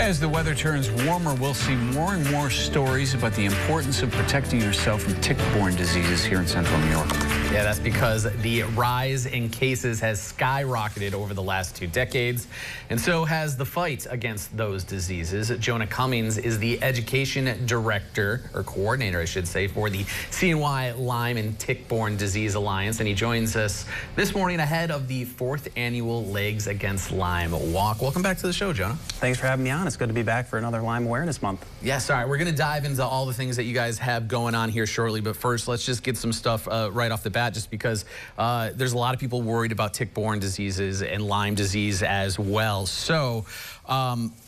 As the weather turns warmer, we'll see more and more stories about the importance of protecting yourself from tick-borne diseases here in central New York. Yeah, that's because the rise in cases has skyrocketed over the last 2 decades, and so has the fight against those diseases. Jonah Cummings is the education director, or coordinator, I should say, for the CNY Lyme and Tick-Borne Disease Alliance, and he joins us this morning ahead of the 4th annual Legs Against Lyme walk. Welcome back to the show, Jonah. Thanks for having me on. It's good to be back for another Lyme Awareness Month. Yes, all right. We're going to dive into all the things that you guys have going on here shortly, but first, let's just get some stuff right off the bat, just because there's a lot of people worried about tick-borne diseases and Lyme disease as well. So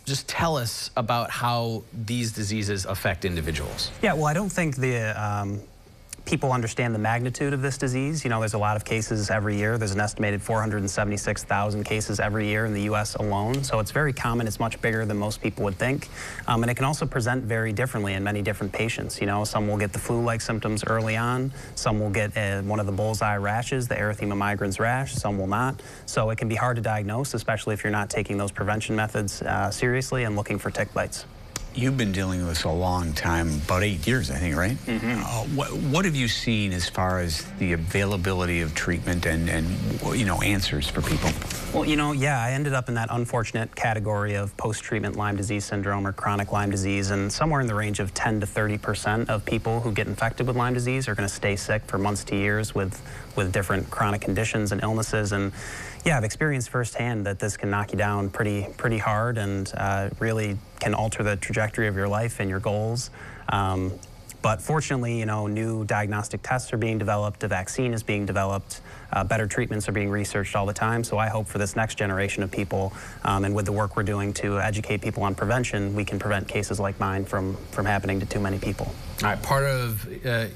just tell us about how these diseases affect individuals. Yeah, well, I don't think the people understand the magnitude of this disease. You know, there's a lot of cases every year. There's an estimated 476,000 cases every year in the U.S. alone. So it's very common. It's much bigger than most people would think. And it can also present very differently in many different patients. You know, some will get the flu-like symptoms early on. Some will get one of the bullseye rashes, the erythema migrans rash. Some will not. So it can be hard to diagnose, especially if you're not taking those prevention methods seriously and looking for tick bites. You've been dealing with this a long time, about 8 years, I think, right? Mm-hmm. What have you seen as far as the availability of treatment and you know, answers for people? Well, you know, yeah, I ended up in that unfortunate category of post-treatment Lyme disease syndrome or chronic Lyme disease, and somewhere in the range of 10 to 30% of people who get infected with Lyme disease are going to stay sick for months to years with different chronic conditions and illnesses. And yeah, I've experienced firsthand that this can knock you down pretty hard and really can alter the trajectory of your life and your goals. But fortunately, you know, new diagnostic tests are being developed, a vaccine is being developed, better treatments are being researched all the time. So I hope for this next generation of people, and with the work we're doing to educate people on prevention, we can prevent cases like mine from happening to too many people. All right, part of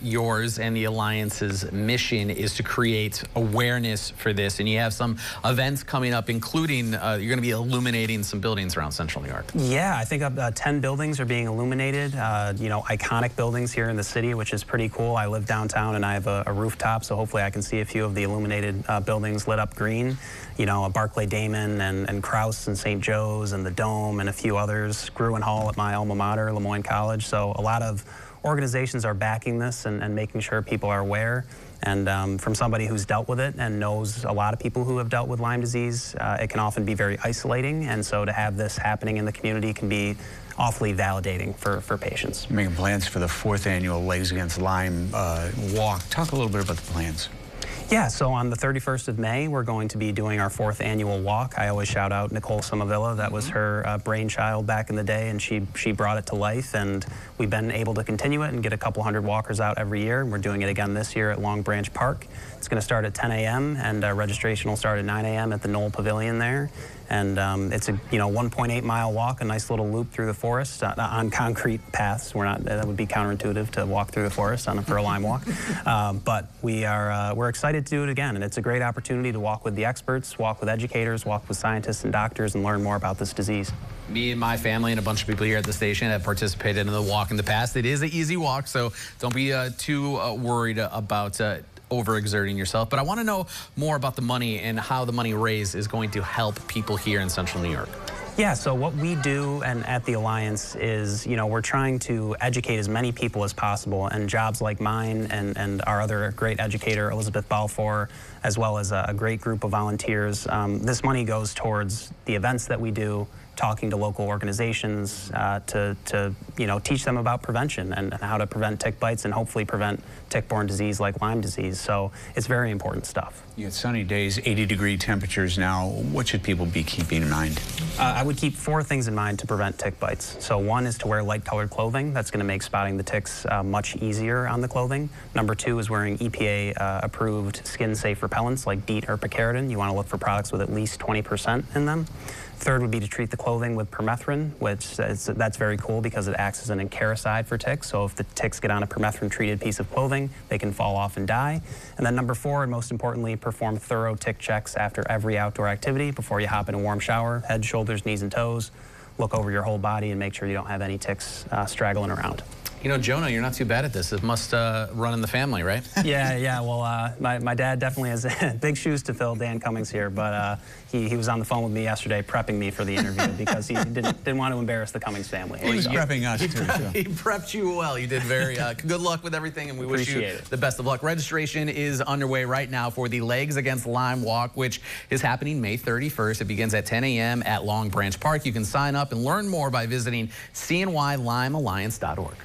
yours and the Alliance's mission is to create awareness for this, and you have some events coming up, including you're going to be illuminating some buildings around Central New York. Yeah, I think 10 buildings are being illuminated, you know, iconic buildings here in the city, which is pretty cool. I live downtown and I have a rooftop, so hopefully I can see a few of the illuminated buildings lit up green. You know, Barclay Damon and Krause and St. Joe's and the Dome and a few others, Gruen Hall at my alma mater, Lemoyne College. So a lot of organizations are backing this and making sure people are aware. And from somebody who's dealt with it and knows a lot of people who have dealt with Lyme disease, it can often be very isolating. And so to have this happening in the community can be awfully validating for patients. You're making plans for the 4th annual Legs Against Lyme walk. Talk a little bit about the plans. Yeah, so on the 31st of May, we're going to be doing our 4th annual walk. I always shout out Nicole Somavilla. That was her brainchild back in the day, and she brought it to life, and we've been able to continue it and get a couple hundred walkers out every year. We're doing it again this year at Long Branch Park. It's going to start at 10 a.m., and registration will start at 9 a.m. at the Knoll Pavilion there. And it's a 1.8-mile walk, a nice little loop through the forest on concrete paths. That would be counterintuitive to walk through the forest for a Lyme walk. But we're excited to do it again, and it's a great opportunity to walk with the experts, walk with educators, walk with scientists and doctors, and learn more about this disease. Me and my family and a bunch of people here at the station have participated in the walk in the past. It is an easy walk, so don't be too worried about overexerting yourself. But I want to know more about the money and how the money raised is going to help people here in Central New York. Yeah, so what we do and at the Alliance is, you know, we're trying to educate as many people as possible, and jobs like mine and our other great educator, Elizabeth Balfour, as well as a great group of volunteers. This money goes towards the events that we do, talking to local organizations to you know, teach them about prevention and how to prevent tick bites and hopefully prevent tick-borne disease like Lyme disease. So it's very important stuff. You got sunny days, 80-degree temperatures now. What should people be keeping in mind? I would keep 4 things in mind to prevent tick bites. So one is to wear light-colored clothing. That's going to make spotting the ticks much easier on the clothing. Number 2 is wearing EPA-approved skin-safe repellents like DEET or picaridin. You want to look for products with at least 20% in them. Third would be to treat the clothing with permethrin, which that's very cool because it acts as an encaricide for ticks. So if the ticks get on a permethrin-treated piece of clothing, they can fall off and die. And then number 4, and most importantly, perform thorough tick checks after every outdoor activity before you hop in a warm shower, head, shoulders, knees, and toes. Look over your whole body and make sure you don't have any ticks straggling around. You know, Jonah, you're not too bad at this. It must run in the family, right? Yeah. Well, my dad definitely has big shoes to fill, Dan Cummings here, but he was on the phone with me yesterday prepping me for the interview because he didn't want to embarrass the Cummings family. He was prepping us, too. He prepped you well. You did very good luck with everything, and we wish you the best of luck. Registration is underway right now for the Legs Against Lyme Walk, which is happening May 31st. It begins at 10 a.m. at Long Branch Park. You can sign up and learn more by visiting CNYLymealliance.org.